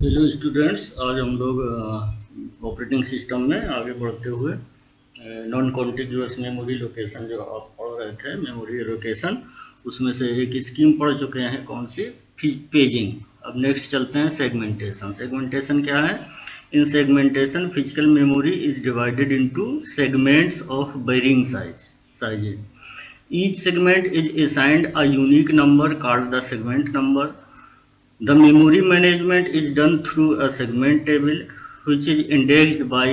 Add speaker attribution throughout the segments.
Speaker 1: Hello students, आज हम लोग ऑपरेटिंग सिस्टम में आगे बढ़ते हुए नॉन कॉन्टिग्यूअस मेमोरी लोकेशन जो आप पढ़ रहे थे, मेमोरी लोकेशन, उसमें से एक स्कीम पढ़ चुके हैं। कौन सी? पेजिंग। अब नेक्स्ट चलते हैं सेगमेंटेशन। सेगमेंटेशन क्या है? In segmentation physical memory is divided into segments of varying sizes. Each segment is assigned a unique number called the segment number. The memory management is done through a segment table which is indexed by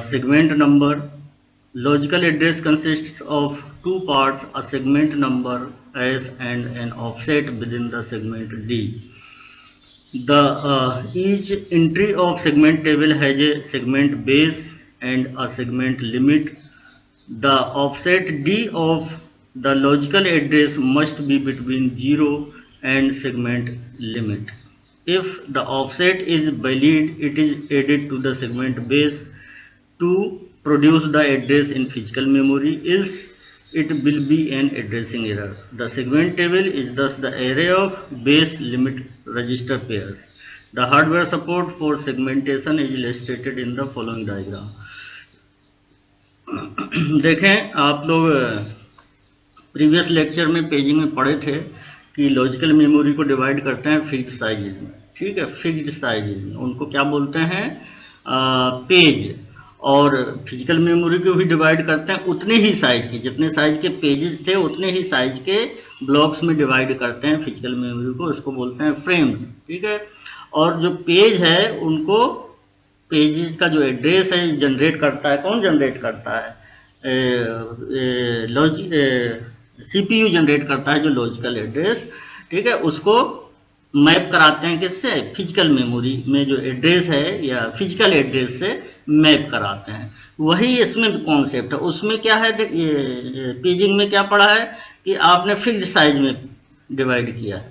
Speaker 1: segment number. Logical address consists of two parts, a segment number S and an offset within the segment D. Each entry of segment table has a segment base and a segment limit. The offset D of the logical address must be between 0 and segment limit. If the offset is valid, it is added to the segment base to produce the address in physical memory, else it will be an addressing error. The segment table is thus the array of base limit register pairs. The hardware support for segmentation is illustrated in the following diagram. देखें, आप लोग previous lecture में paging में पढ़े थे कि logical memory को divide करते हैं फिक्स्ड साइजेज में। ठीक है, फिक्स्ड साइजेज में उनको क्या बोलते हैं? पेज। और फिजिकल मेमोरी को भी डिवाइड करते हैं उतने ही साइज के, जितने साइज के पेजेस थे उतने ही साइज के ब्लॉक्स में डिवाइड करते हैं फिजिकल मेमोरी को। उसको बोलते हैं फ्रेम्स। ठीक है, और जो पेज है उनको, पेजेस का जो एड्रेस है जनरेट करता है, कौन जनरेट करता है? सीपीयू जनरेट करता है जो लॉजिकल एड्रेस। ठीक है, उसको मैप कराते हैं किससे? फिजिकल मेमोरी में जो एड्रेस है या फिजिकल एड्रेस से मैप कराते हैं। वही इसमें कॉन्सेप्ट है। उसमें क्या है, पेजिंग में क्या पढ़ा है कि आपने फिक्स्ड साइज में डिवाइड किया है।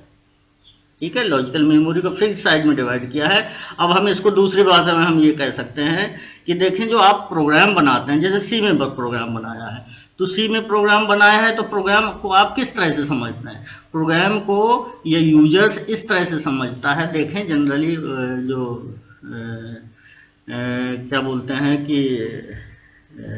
Speaker 1: ठीक है, लॉजिकल मेमोरी को फिक्स्ड साइज में डिवाइड किया है। अब हम इसको दूसरी भाषा में हम ये कह सकते हैं कि देखें, जो आप प्रोग्राम बनाते हैं, जैसे सी में प्रोग्राम बनाया है, तो सी में प्रोग्राम बनाया है तो प्रोग्राम को आप किस तरह से समझते हैं? प्रोग्राम को ये यूजर्स इस तरह से समझता है। देखें, जनरली जो क्या बोलते हैं कि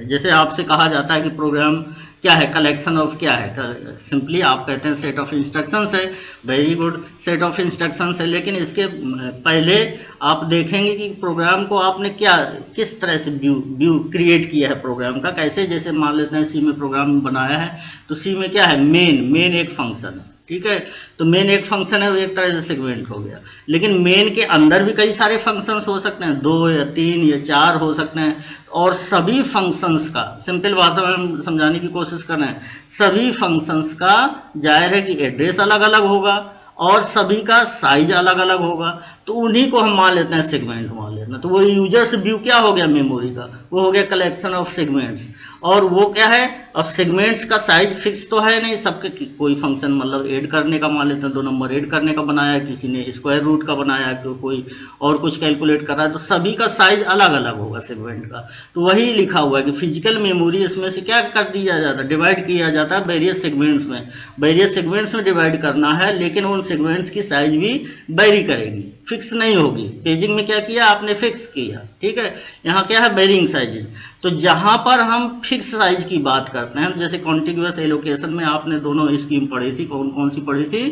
Speaker 1: जैसे आपसे कहा जाता है कि प्रोग्राम क्या है, कलेक्शन ऑफ क्या है, सिंपली आप कहते हैं सेट ऑफ इंस्ट्रक्शंस है। Very good, set of instructions है। लेकिन इसके पहले आप देखेंगे कि प्रोग्राम को आपने क्या, किस तरह से व्यू क्रिएट किया है प्रोग्राम का। कैसे? जैसे मान लेते हैं सी में प्रोग्राम बनाया है तो सी में क्या है? मेन एक फंक्शन है। ठीक है, तो मेन एक फंक्शन है, वो एक तरह से सेगमेंट हो गया। लेकिन मेन के अंदर भी कई सारे फंक्शंस हो सकते हैं, 2 या 3 या 4 हो सकते हैं। और सभी फंक्शंस का, सिंपल भाषा में हम समझाने की कोशिश कर रहे हैं, सभी फंक्शंस का जाहिर है कि एड्रेस अलग अलग होगा और सभी का साइज अलग अलग होगा। तो उन्हीं को हम मान लेते हैं सेगमेंट मान लेते हैं। तो वो यूजर से व्यू क्या हो गया मेमोरी का? वो हो गया कलेक्शन ऑफ सेगमेंट्स। और वो क्या है? अब सेगमेंट्स का साइज फिक्स तो है नहीं, सबके कोई फंक्शन मतलब ऐड करने का मान लेते हैं, 2 नंबर ऐड करने का बनाया है, किसी ने स्क्वायर रूट का बनाया है, तो कोई और कुछ कैलकुलेट कर रहा है, तो सभी का साइज अलग अलग होगा सेगमेंट का। तो वही लिखा हुआ है कि फिजिकल मेमोरी इसमें से क्या कर दिया जाता है? डिवाइड किया जाता है वेरियस सेगमेंट्स में। वेरियस सेगमेंट्स में डिवाइड करना है, लेकिन उन सेगमेंट्स की साइज भी वेरी करेगी, फिक्स नहीं होगी। पेजिंग में क्या किया आपने? फिक्स किया। ठीक है, यहाँ क्या है? Varying sizes. तो जहां पर हम फिक्स साइज की बात करते हैं, जैसे कॉन्टिग्यूअस एलोकेशन में आपने दोनों स्कीम पढ़ी थी। कौन कौन सी पढ़ी थी?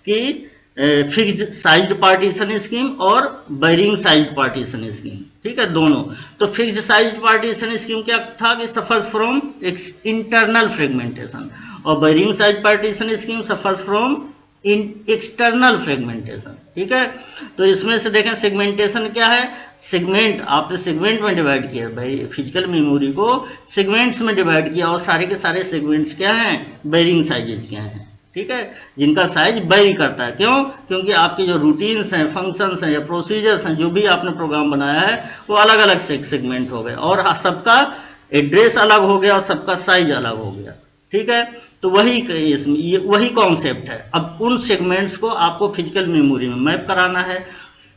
Speaker 1: कि फिक्स्ड साइज पार्टीशन स्कीम और वेरिंग साइज पार्टीशन स्कीम। ठीक है, दोनों। तो फिक्स्ड साइज पार्टीशन स्कीम क्या था कि सफर्स फ्रॉम इंटरनल फ्रेगमेंटेशन, और varying size partition scheme suffers from external fragmentation. ठीक है, तो इसमें से देखें सेगमेंटेशन क्या है? सेगमेंट, आपने सेगमेंट में डिवाइड किया भाई, फिजिकल मेमोरी को सेगमेंट्स में डिवाइड किया, और सारे के सारे सेगमेंट्स क्या हैं? वेरिंग साइजेज क्या हैं? ठीक है, जिनका साइज वेरी करता है। क्यों? क्योंकि आपके जो रूटीन्स हैं, फंक्शंस हैं या प्रोसीजर्स हैं, जो भी आपने प्रोग्राम बनाया है, वो अलग अलग सेगमेंट हो गए और सबका एड्रेस अलग हो गया और सबका साइज अलग हो गया। ठीक है, तो वही कॉन्सेप्ट है। अब उन सेगमेंट्स को आपको फिजिकल मेमोरी में मैप कराना है।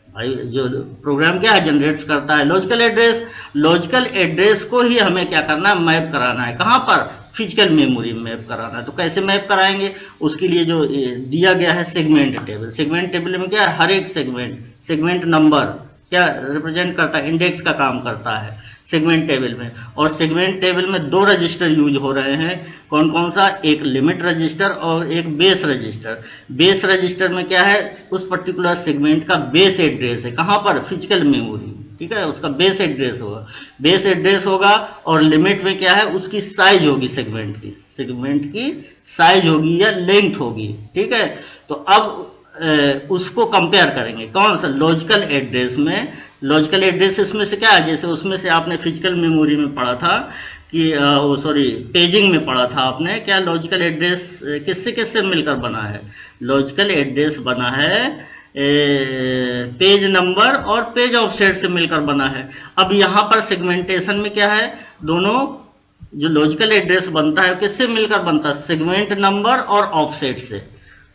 Speaker 1: भाई जो प्रोग्राम क्या है? जनरेट करता है लॉजिकल एड्रेस। लॉजिकल एड्रेस को ही हमें क्या करना है? मैप कराना है। कहाँ पर? फिजिकल मेमोरी में मैप कराना है। तो कैसे मैप कराएंगे? उसके लिए जो दिया गया है सेगमेंट टेबल। सेगमेंट टेबल में क्या है? हर एक सेगमेंट सेगमेंट नंबर क्या रिप्रेजेंट करता है, इंडेक्स का काम करता है सेगमेंट टेबल में। और सेगमेंट टेबल में दो रजिस्टर यूज हो रहे हैं, कौन कौन सा, एक लिमिट रजिस्टर और एक बेस रजिस्टर। बेस रजिस्टर में क्या है, उस पर्टिकुलर सेगमेंट का बेस एड्रेस है, कहाँ पर, फिजिकल मेमोरी, ठीक है, उसका बेस एड्रेस होगा, बेस एड्रेस होगा। और लिमिट में क्या है, उसकी साइज होगी, सेगमेंट की साइज होगी या लेंथ होगी, ठीक है। तो अब उसको कंपेयर करेंगे, कौन सा, लॉजिकल एड्रेस में। लॉजिकल एड्रेस इसमें से क्या है, जैसे उसमें से आपने फिजिकल मेमोरी में पढ़ा था कि पेजिंग में पढ़ा था आपने, क्या लॉजिकल एड्रेस किससे किससे मिलकर बना है, लॉजिकल एड्रेस बना है पेज नंबर और पेज ऑफसेट से मिलकर बना है। अब यहाँ पर सेगमेंटेशन में क्या है, दोनों जो लॉजिकल एड्रेस बनता है किससे मिलकर बनता है, सेगमेंट नंबर और ऑफसेट से।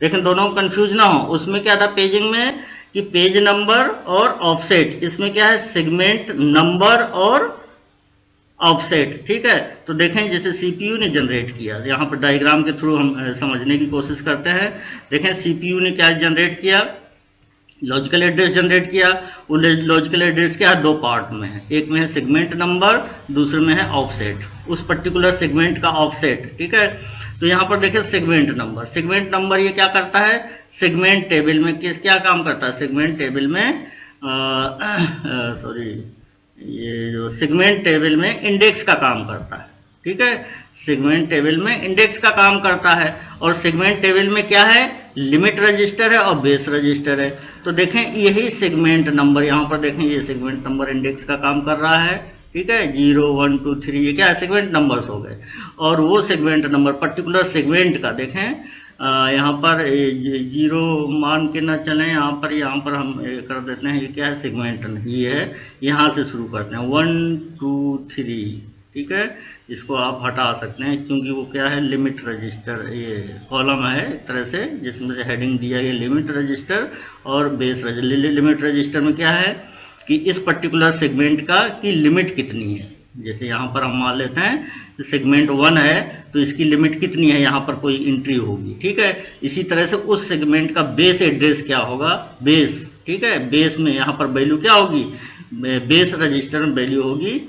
Speaker 1: लेकिन दोनों कंफ्यूज ना हो, उसमें क्या था पेजिंग में कि पेज नंबर और ऑफसेट, इसमें क्या है सेगमेंट नंबर और ऑफसेट, ठीक है। तो देखें जैसे सीपीयू ने जनरेट किया, यहाँ पर डायग्राम के थ्रू हम समझने की कोशिश करते हैं। देखें सीपीयू ने क्या जनरेट किया, लॉजिकल एड्रेस जनरेट किया। वो लॉजिकल एड्रेस क्या है, दो पार्ट में है, एक में है सेगमेंट नंबर, दूसरे में है ऑफसेट, उस पर्टिकुलर सेगमेंट का ऑफसेट, ठीक है। तो यहाँ पर देखिए सेगमेंट नंबर ये क्या करता है, सेगमेंट टेबल में क्या काम करता है, सेगमेंट टेबल में ये जो सेगमेंट टेबल में इंडेक्स का काम करता है, ठीक है, सेगमेंट टेबल में इंडेक्स का काम करता है। और सेगमेंट टेबल में क्या है, लिमिट रजिस्टर है और बेस रजिस्टर है। तो देखें यही सेगमेंट नंबर, यहाँ पर देखें ये सेगमेंट नंबर इंडेक्स का काम कर रहा है, ठीक है, 0 1 2 3 ये क्या है, सेगमेंट नंबर्स हो गए। और वो सेगमेंट नंबर पर्टिकुलर सेगमेंट का देखें यहाँ पर 0 मान के ना चलें, यहाँ पर हम कर देते हैं, ये क्या है सेगमेंट, ये है, यहाँ से शुरू करते हैं 1 2 3, ठीक है। इसको आप हटा सकते हैं क्योंकि वो क्या है, लिमिट रजिस्टर, ये कॉलम है एक तरह से जिसमें से हेडिंग दिया गया लिमिट रजिस्टर और बेस रजिस्टर। लिमिट रजिस्टर में क्या है कि इस पर्टिकुलर सेगमेंट का की लिमिट कितनी है, जैसे यहाँ पर हम मान लेते हैं सेगमेंट 1 है तो इसकी लिमिट कितनी है, यहाँ पर कोई एंट्री होगी, ठीक है। इसी तरह से उस सेगमेंट का बेस एड्रेस क्या होगा, बेस, ठीक है, बेस में यहाँ पर वैल्यू क्या होगी, बेस रजिस्टर में वैल्यू होगी,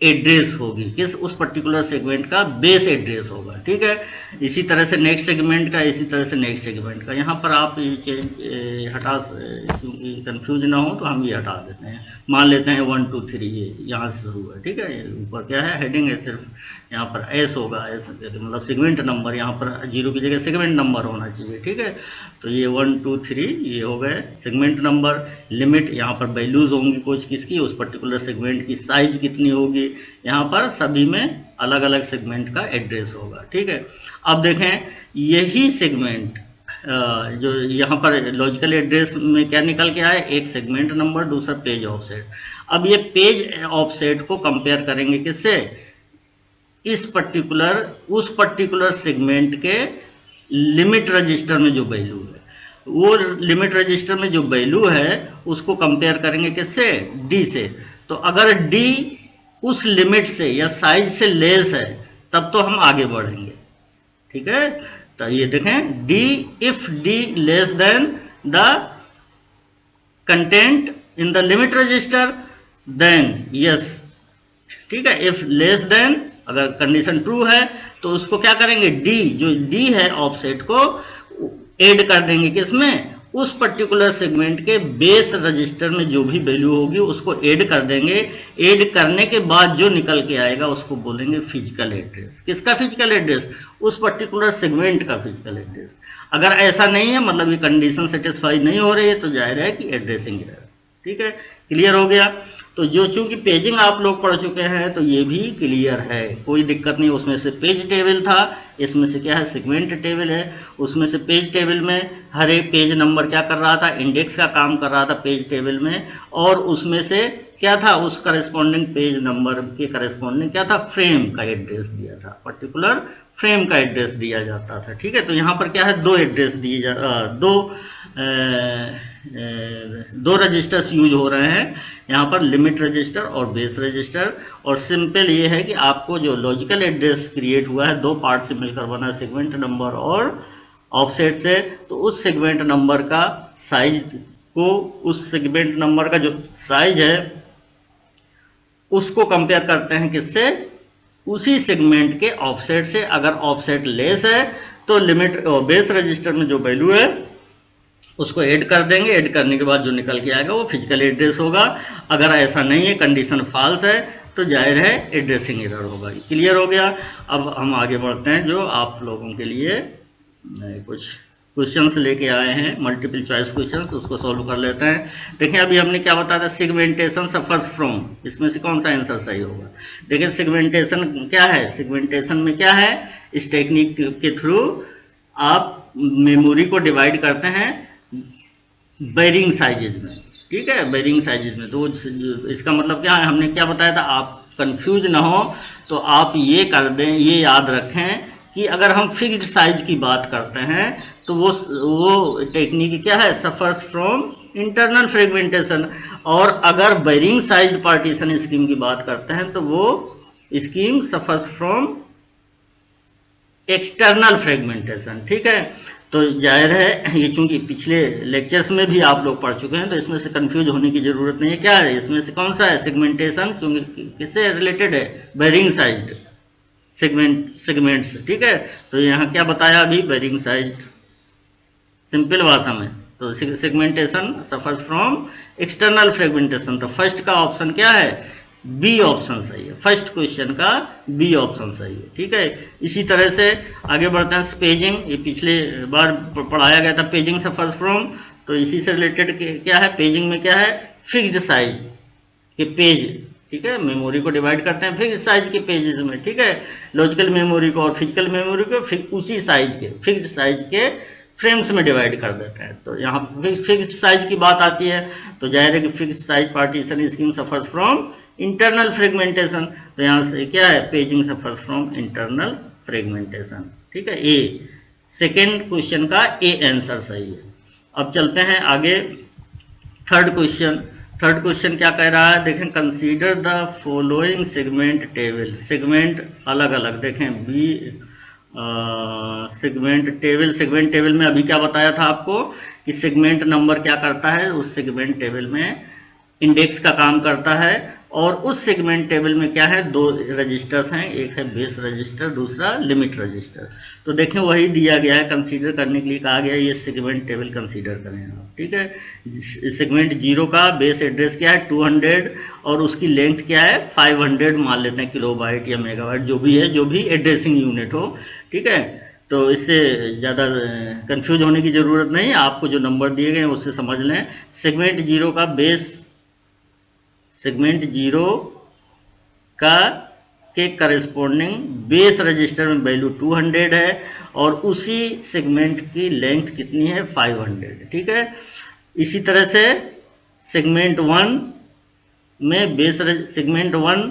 Speaker 1: एड्रेस होगी, किस, उस पर्टिकुलर सेगमेंट का बेस एड्रेस होगा, ठीक है। इसी तरह से नेक्स्ट सेगमेंट का, इसी तरह से नेक्स्ट सेगमेंट का। यहाँ पर आप ये चेंज हटा, क्योंकि कंफ्यूज ना हो तो हम ये हटा देते हैं, मान लेते हैं 1 2 3 ये यहाँ से शुरू है, ठीक है। ऊपर क्या है, हेडिंग है, सिर्फ यहाँ पर एस होगा, एस मतलब सेगमेंट नंबर, यहाँ पर 0 की जगह सेगमेंट नंबर होना चाहिए, ठीक है। तो ये 1 2 3 ये हो गए सेगमेंट नंबर। लिमिट, यहाँ पर वैल्यूज होंगी कुछ किसकी, उस पर्टिकुलर सेगमेंट की साइज कितनी होगी, यहाँ पर सभी में अलग अलग सेगमेंट का एड्रेस होगा, ठीक है। अब देखें यही सेगमेंट जो यहाँ पर लॉजिकल एड्रेस में क्या निकल के आए, एक सेगमेंट नंबर, दूसरा पेज ऑफसेट। अब ये पेज ऑफसेट को कंपेयर करेंगे किससे, इस पर्टिकुलर, उस पर्टिकुलर सेगमेंट के लिमिट रजिस्टर में जो वैल्यू है, वो लिमिट रजिस्टर में जो वैल्यू है उसको कंपेयर करेंगे किससे, डी से। तो अगर डी उस लिमिट से या साइज से लेस है तब तो हम आगे बढ़ेंगे, ठीक है। तो ये देखें D, if D less than the content in the limit register then yes, ठीक है। इफ लेस देन, अगर कंडीशन ट्रू है तो उसको क्या करेंगे, डी, जो डी है ऑफसेट को ऐड कर देंगे किसमें, उस पर्टिकुलर सेगमेंट के बेस रजिस्टर में जो भी वैल्यू होगी उसको ऐड कर देंगे। ऐड करने के बाद जो निकल के आएगा उसको बोलेंगे फिजिकल एड्रेस। किसका फिजिकल एड्रेस, उस पर्टिकुलर सेगमेंट का फिजिकल एड्रेस। अगर ऐसा नहीं है, मतलब ये कंडीशन सेटिस्फाई नहीं हो रही है, तो जाहिर है कि एड्रेसिंग एरर, ठीक है। क्लियर हो गया। तो जो चूंकि पेजिंग आप लोग पढ़ चुके हैं तो ये भी क्लियर है, कोई दिक्कत नहीं। उसमें से पेज टेबल था, इसमें से क्या है सेगमेंट टेबल है। उसमें से पेज टेबल में हर एक पेज नंबर क्या कर रहा था, इंडेक्स का काम कर रहा था पेज टेबल में। और उसमें से क्या था, उस करस्पॉन्डिंग पेज नंबर के करस्पॉन्डिंग क्या था, फ्रेम का एड्रेस दिया था, पर्टिकुलर फ्रेम का एड्रेस दिया जाता था, ठीक है। तो यहाँ पर क्या है, दो एड्रेस दिए दो रजिस्टर्स यूज हो रहे हैं यहाँ पर, लिमिट रजिस्टर और बेस रजिस्टर। और सिंपल ये है कि आपको जो लॉजिकल एड्रेस क्रिएट हुआ है दो पार्ट से मिलकर बना, सेगमेंट नंबर और ऑफसेट से, तो उस सेगमेंट नंबर का साइज को उस सेगमेंट नंबर का जो साइज है उसको कंपेयर करते हैं किससे, उसी सेगमेंट के ऑफसेट से। अगर ऑफसेट लेस है तो लिमिट बेस रजिस्टर में जो वैल्यू है उसको ऐड कर देंगे, ऐड करने के बाद जो निकल के आएगा वो फिजिकल एड्रेस होगा। अगर ऐसा नहीं है, कंडीशन फॉल्स है, तो जाहिर है एड्रेसिंग एरर होगा। क्लियर हो गया। अब हम आगे बढ़ते हैं, जो आप लोगों के लिए कुछ क्वेश्चंस लेके आए हैं, मल्टीपल चॉइस क्वेश्चंस, उसको सॉल्व कर लेते हैं। देखिए अभी हमने क्या बताया था, सेगमेंटेशन सफर्स फ्रॉम, इसमें से कौन सा आंसर सही होगा। देखिए सेगमेंटेशन क्या है, सेगमेंटेशन में क्या है, इस टेक्निक के थ्रू आप मेमोरी को डिवाइड करते हैं बेरिंग साइजेज में, ठीक है, बेरिंग साइजेज में। तो इसका मतलब क्या है, हमने क्या बताया था, आप कंफ्यूज ना हो तो आप ये कर दें, ये याद रखें कि अगर हम फिक्स्ड साइज की बात करते हैं तो वो टेक्निक क्या है, सफर्स फ्रॉम इंटरनल फ्रेगमेंटेशन। और अगर बेरिंग साइज पार्टीशन स्कीम की बात करते हैं तो वो scheme suffers from external fragmentation, ठीक है। तो जाहिर है ये चूंकि पिछले लेक्चर्स में भी आप लोग पढ़ चुके हैं तो इसमें से कंफ्यूज होने की जरूरत नहीं है। क्या है इसमें से, कौन सा है, सेगमेंटेशन, क्योंकि किससे रिलेटेड है, बेरिंग साइज सेगमेंट्स, ठीक है। तो यहाँ क्या बताया अभी, बेरिंग साइज, सिंपल भाषा में। तो segmentation suffers from external fragmentation. तो फर्स्ट का ऑप्शन क्या है, बी ऑप्शन सही है, फर्स्ट क्वेश्चन का बी ऑप्शन सही है, ठीक है। इसी तरह से आगे बढ़ते हैं, पेजिंग, ये पिछले बार पढ़ाया गया था, पेजिंग सफर्स फ्रॉम, तो इसी से रिलेटेड क्या है, पेजिंग में क्या है, फिक्स्ड साइज के पेज, ठीक है, मेमोरी को डिवाइड करते हैं फिक्स्ड साइज के पेजेस में, ठीक है। लॉजिकल मेमोरी को और फिजिकल मेमोरी को उसी साइज के, फिक्स्ड साइज के फ्रेम्स में डिवाइड कर देते हैं। तो यहाँ फिक्स्ड साइज की बात आती है तो जाहिर है कि fixed size partition scheme suffers from internal fragmentation. तो यहाँ से क्या है, paging suffers from internal fragmentation, ठीक है। ए सेकेंड क्वेश्चन का ए आंसर सही है। अब चलते हैं आगे, थर्ड क्वेश्चन क्या कह रहा है, देखें, consider the following segment table, segment अलग अलग देखें, बी सेगमेंट टेबल में अभी क्या बताया था आपको कि सेगमेंट नंबर क्या करता है, उस सेगमेंट टेबल में इंडेक्स का काम करता है। और उस सेगमेंट टेबल में क्या है, दो रजिस्टर्स हैं, एक है बेस रजिस्टर, दूसरा लिमिट रजिस्टर। तो देखें वही दिया गया है, कंसीडर करने के लिए कहा गया है, ये सेगमेंट टेबल कंसीडर करें आप, ठीक है। सेगमेंट 0 का बेस एड्रेस क्या है, 200, और उसकी लेंथ क्या है, 500 मान लेते हैं, किलोबाइट या मेगाबाइट, जो भी है, जो भी एड्रेसिंग यूनिट हो, ठीक है। तो इससे ज़्यादा कंफ्यूज होने की ज़रूरत नहीं, आपको जो नंबर दिए गए हैं उससे समझ लें। सेगमेंट 0 का बेस, सेगमेंट 0 का के करस्पॉन्डिंग बेस रजिस्टर में वैल्यू 200 है और उसी सेगमेंट की लेंथ कितनी है, 500, ठीक है। इसी तरह से सेगमेंट 1 में सेगमेंट 1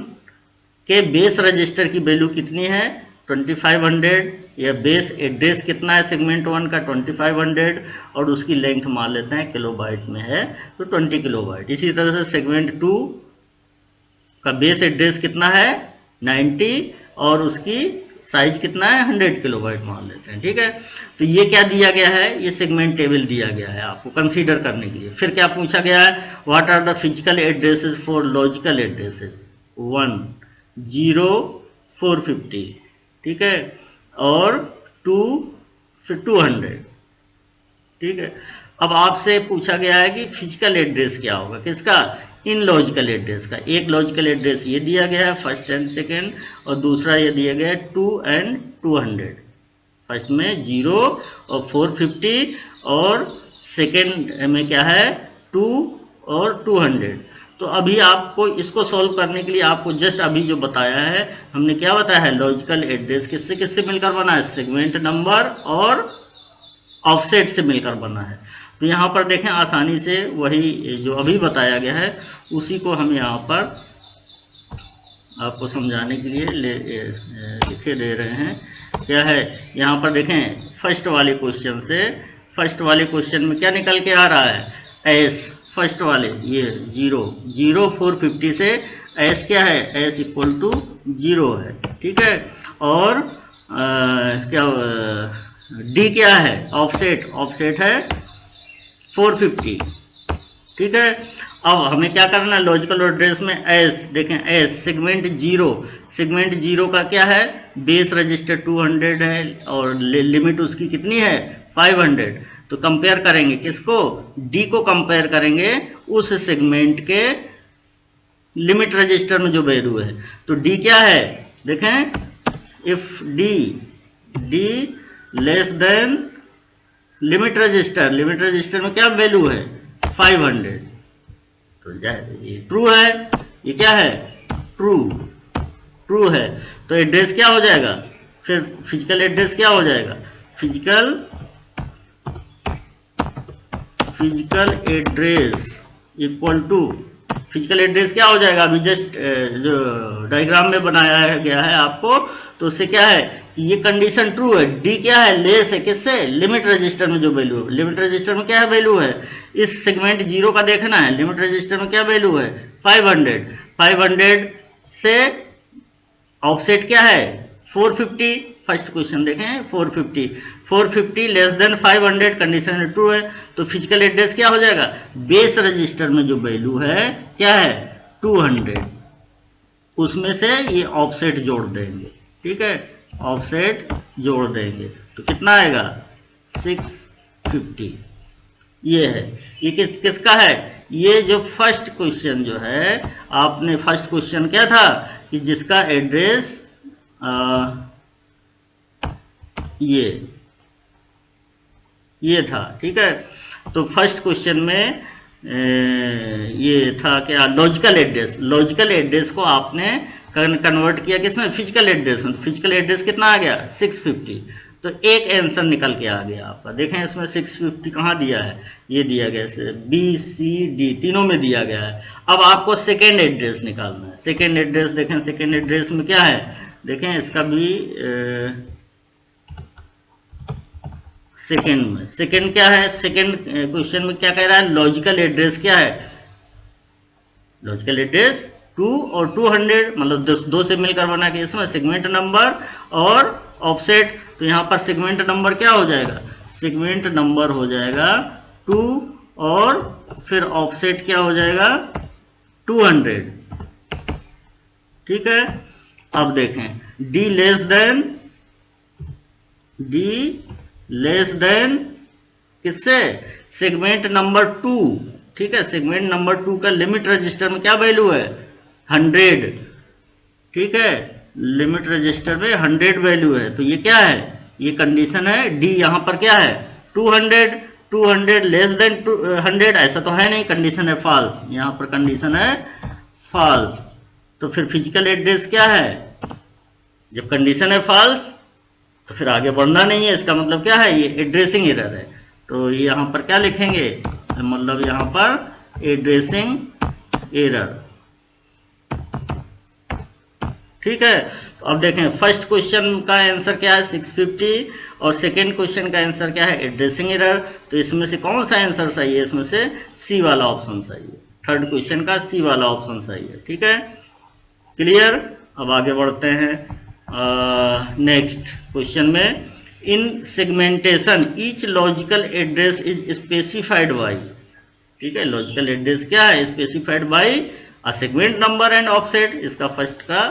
Speaker 1: के बेस रजिस्टर की वैल्यू कितनी है, 2500, या बेस एड्रेस कितना है सेगमेंट 1 का, 2500, और उसकी लेंथ मान लेते हैं किलोबाइट में है तो 20 किलोबाइट। इसी तरह से सेगमेंट 2 का बेस एड्रेस कितना है, 90, और उसकी साइज कितना है, 100 किलोबाइट मान लेते हैं, ठीक है। तो ये क्या दिया गया है, ये सेगमेंट टेबल दिया गया है आपको कंसीडर करने के लिए। फिर क्या पूछा गया है, what are the physical addresses for logical addresses, 1, 0, 450, ठीक है, और 2, फिर 200, ठीक है। अब आपसे पूछा गया है कि फिजिकल एड्रेस क्या होगा, किसका, इन लॉजिकल एड्रेस का। एक लॉजिकल एड्रेस ये दिया गया है, फर्स्ट एंड सेकेंड, और दूसरा ये दिया गया है 2 and 200। फर्स्ट में 0 और 450, और सेकेंड में क्या है, 2 और 200। तो अभी आपको इसको सॉल्व करने के लिए आपको जस्ट अभी जो बताया है, हमने क्या बताया है, लॉजिकल एड्रेस किससे किससे मिलकर बना है, सेगमेंट नंबर और ऑफसेट से मिलकर बना है। तो यहाँ पर देखें आसानी से वही जो अभी बताया गया है उसी को हम यहाँ पर आपको समझाने के लिए लिखे दे रहे हैं। क्या है, यहाँ पर देखें फर्स्ट वाले क्वेश्चन से, फर्स्ट वाले क्वेश्चन में क्या निकल के आ रहा है, एस, फर्स्ट वाले ये 0 450 से एस क्या है, एस इक्वल टू 0 है, ठीक है। और क्या डी क्या है, ऑफसेट है 450, ठीक है। अब हमें क्या करना है, लॉजिकल एड्रेस में एस देखें, एस सेगमेंट जीरो का क्या है, बेस रजिस्टर 200 है और लिमिट उसकी कितनी है 500। तो कंपेयर करेंगे किसको, डी को कंपेयर करेंगे उस सेगमेंट के लिमिट रजिस्टर में जो वैल्यू है। तो डी क्या है, देखें, if D less then limit register में क्या वैल्यू है 500, तो ये ट्रू है, ये क्या है ट्रू है। तो एड्रेस क्या हो जाएगा, फिर फिजिकल एड्रेस क्या हो जाएगा, physical address equal to, physical address क्या हो जाएगा, अभी जस्ट जो डायग्राम में बनाया गया है आपको, तो उससे क्या है कि ये कंडीशन ट्रू है, डी क्या है लेस है किससे, लिमिट रजिस्टर में जो वैल्यू है, लिमिट रजिस्टर में क्या है वैल्यू है, इस सेगमेंट जीरो का देखना है, लिमिट रजिस्टर में क्या वैल्यू है 500 से ऑफसेट क्या है 450, फर्स्ट क्वेश्चन देखें 450 लेस देन 500 कंडीशन ट्रू है। तो फिजिकल एड्रेस क्या हो जाएगा, बेस रजिस्टर में जो वैल्यू है क्या है 200, उसमें से ये ऑफसेट जोड़ देंगे, ठीक है, ऑफसेट जोड़ देंगे तो कितना आएगा 650। ये है, ये किसका है, ये जो फर्स्ट क्वेश्चन जो है, आपने फर्स्ट क्वेश्चन क्या था कि जिसका एड्रेस ये था, ठीक है। तो फर्स्ट क्वेश्चन में ये था क्या, लॉजिकल एड्रेस को आपने कन्वर्ट किया किसमें, फिजिकल एड्रेस में। फिजिकल एड्रेस कितना आ गया 650, तो एक आंसर निकल के आ गया आपका। देखें इसमें 650 कहाँ दिया है, ये दिया गया है बी सी डी तीनों में दिया गया है। अब आपको सेकेंड एड्रेस निकालना है। सेकेंड एड्रेस देखें, सेकेंड एड्रेस में क्या है, देखें इसका भी सेकेंड क्या है, सेकेंड क्वेश्चन में क्या कह रहा है, लॉजिकल एड्रेस क्या है, लॉजिकल एड्रेस 2 और 200 मतलब दो से मिलकर बना के इसमें सेगमेंट नंबर और ऑफसेट। तो यहाँ पर सेगमेंट नंबर क्या हो जाएगा, सेगमेंट नंबर हो जाएगा 2 और फिर ऑफसेट क्या हो जाएगा 200, ठीक है। अब देखें डी लेस देन किससे, सेगमेंट नंबर 2, ठीक है। सेगमेंट नंबर 2 का लिमिट रजिस्टर में क्या वैल्यू है 100, ठीक है, लिमिट रजिस्टर में 100 वैल्यू है। तो ये क्या है, ये कंडीशन है डी, यहां पर क्या है 200 लेस देन 100, ऐसा तो है नहीं, कंडीशन है फॉल्स, यहां पर कंडीशन है फॉल्स। तो फिर फिजिकल एड्रेस क्या है, जब कंडीशन है फॉल्स तो फिर आगे बढ़ना नहीं है, इसका मतलब क्या है, ये एड्रेसिंग एरर है। तो यहां पर क्या लिखेंगे, मतलब यहां पर एड्रेसिंग एरर, ठीक है। तो अब देखें फर्स्ट क्वेश्चन का आंसर क्या है 650 और सेकेंड क्वेश्चन का आंसर क्या है एड्रेसिंग एरर। तो इसमें से कौन सा आंसर सही है, इसमें से सी वाला ऑप्शन सही है, थर्ड क्वेश्चन का सी वाला ऑप्शन सही है, ठीक है, क्लियर। अब आगे बढ़ते हैं नेक्स्ट क्वेश्चन में, in segmentation each logical address is specified by, ठीक है, लॉजिकल एड्रेस क्या है specified by a segment number and offset. इसका फर्स्ट का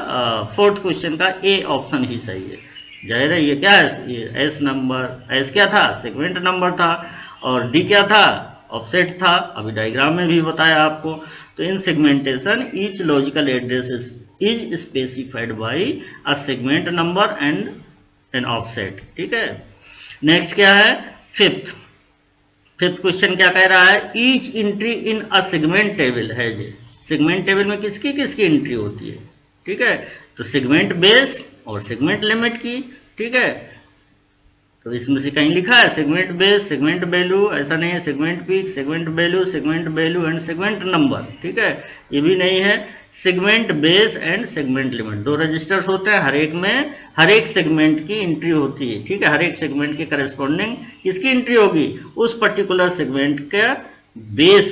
Speaker 1: फोर्थ क्वेश्चन का ए ऑप्शन ही सही है, जाहिर है। ये क्या है, ये एस नंबर, एस क्या था सेगमेंट नंबर था और डी क्या था ऑफसेट था, अभी डायग्राम में भी बताया आपको। तो in segmentation each logical address is specified by a segment number and an offset, ठीक है। नेक्स्ट क्या है फिफ्थ क्वेश्चन क्या कह रहा है, each entry in a segment table है, जे सेगमेंट टेबल में किसकी एंट्री होती है, ठीक है। तो सेगमेंट बेस और सेगमेंट लिमिट की, ठीक है। तो इसमें से कहीं लिखा है सेगमेंट बेस, सेगमेंट वैल्यू, ऐसा नहीं है, segment peak, segment value and segment number, ठीक है, ये भी नहीं है। Segment base and segment limit, दो रजिस्टर्स होते हैं, हर एक सेगमेंट की एंट्री होती है, ठीक है। हर एक सेगमेंट के करस्पॉन्डिंग किसकी एंट्री होगी, उस पर्टिकुलर सेगमेंट का बेस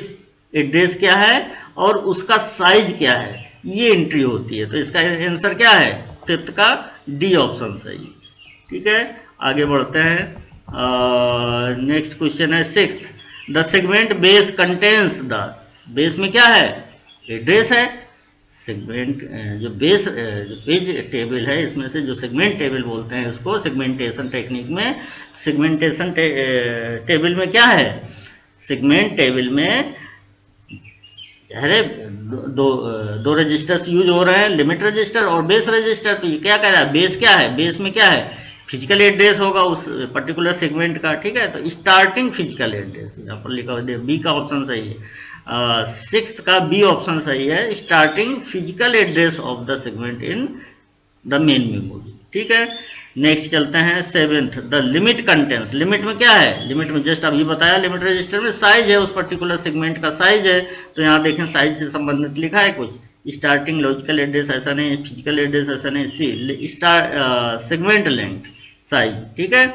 Speaker 1: एड्रेस क्या है और उसका साइज क्या है, ये एंट्री होती है। तो इसका आंसर क्या है फिफ्थ का डी ऑप्शन सही, ठीक है। आगे बढ़ते हैं, नेक्स्ट क्वेश्चन है sixth, the segment base contains the, base में क्या है, एड्रेस है। सेगमेंट जो बेस जो पेज टेबल है, इसमें से जो सेगमेंट टेबल बोलते हैं इसको सेगमेंटेशन टेक्निक में। सेगमेंटेशन टेबल में क्या है, सेगमेंट टेबल में अरे दो रजिस्टर्स यूज हो रहे हैं, लिमिट रजिस्टर और बेस रजिस्टर। तो ये क्या कह रहा है, बेस क्या है, बेस में क्या है, फिजिकल एड्रेस होगा उस पर्टिकुलर सेगमेंट का, ठीक है। तो स्टार्टिंग फिजिकल एड्रेस यहाँ पर लिखा हुआ है, बी का ऑप्शन सही है, 6th का बी ऑप्शन सही है, starting physical address of the segment in the main memory, ठीक है। नेक्स्ट चलते हैं 7th, the limit contents. Limit में क्या है, लिमिट में जस्ट अभी बताया, लिमिट रजिस्टर में साइज है, उस पर्टिकुलर सेगमेंट का साइज है। तो यहाँ देखें साइज से संबंधित लिखा है कुछ, स्टार्टिंग लॉजिकल एड्रेस ऐसा नहीं, फिजिकल एड्रेस ऐसा नहीं, सी सेगमेंट लेंथ साइज, ठीक है।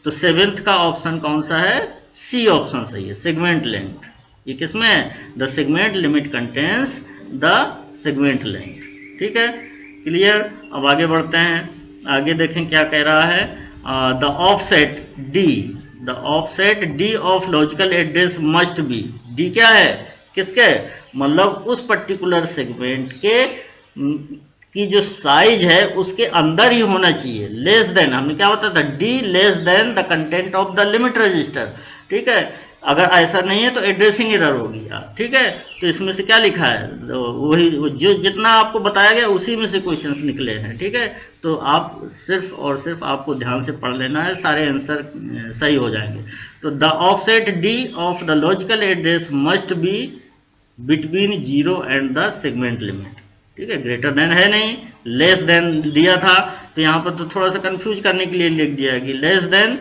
Speaker 1: तो 7th का ऑप्शन कौन सा है, सी ऑप्शन सही है, सेगमेंट लेंथ। ये किसमें है, the segment limit contains the segment length, ठीक है, क्लियर। अब आगे बढ़ते हैं, आगे देखें क्या कह रहा है, the offset D, the offset D of logical address must be, D क्या है, किसके, मतलब उस पर्टिकुलर सेगमेंट के की जो साइज है उसके अंदर ही होना चाहिए, लेस देन, हमने क्या बताया था, D less than the content of the limit register, ठीक है। अगर ऐसा नहीं है तो एड्रेसिंग एरर होगी, ठीक है। तो इसमें से क्या लिखा है, तो वही जो जितना आपको बताया गया उसी में से क्वेश्चंस निकले हैं, ठीक है। तो आप सिर्फ और सिर्फ आपको ध्यान से पढ़ लेना है, सारे आंसर सही हो जाएंगे। तो the offset D of the logical address must be between 0 and the segment limit, ठीक है। ग्रेटर देन है नहीं, लेस देन दिया था, तो यहाँ पर तो थोड़ा सा कंफ्यूज करने के लिए लिख दिया कि less than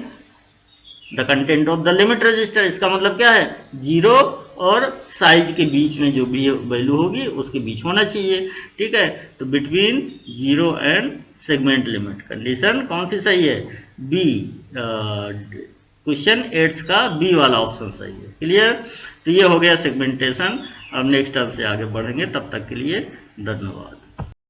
Speaker 1: the content of the limit register. इसका मतलब क्या है, 0 और साइज के बीच में जो भी वैल्यू होगी उसके बीच होना चाहिए, ठीक है। तो between 0 and segment limit, condition कौन सी सही है, बी, क्वेश्चन 8th का बी वाला ऑप्शन सही है, क्लियर। तो ये हो गया सेगमेंटेशन। अब नेक्स्ट टर्म से आगे बढ़ेंगे, तब तक के लिए धन्यवाद।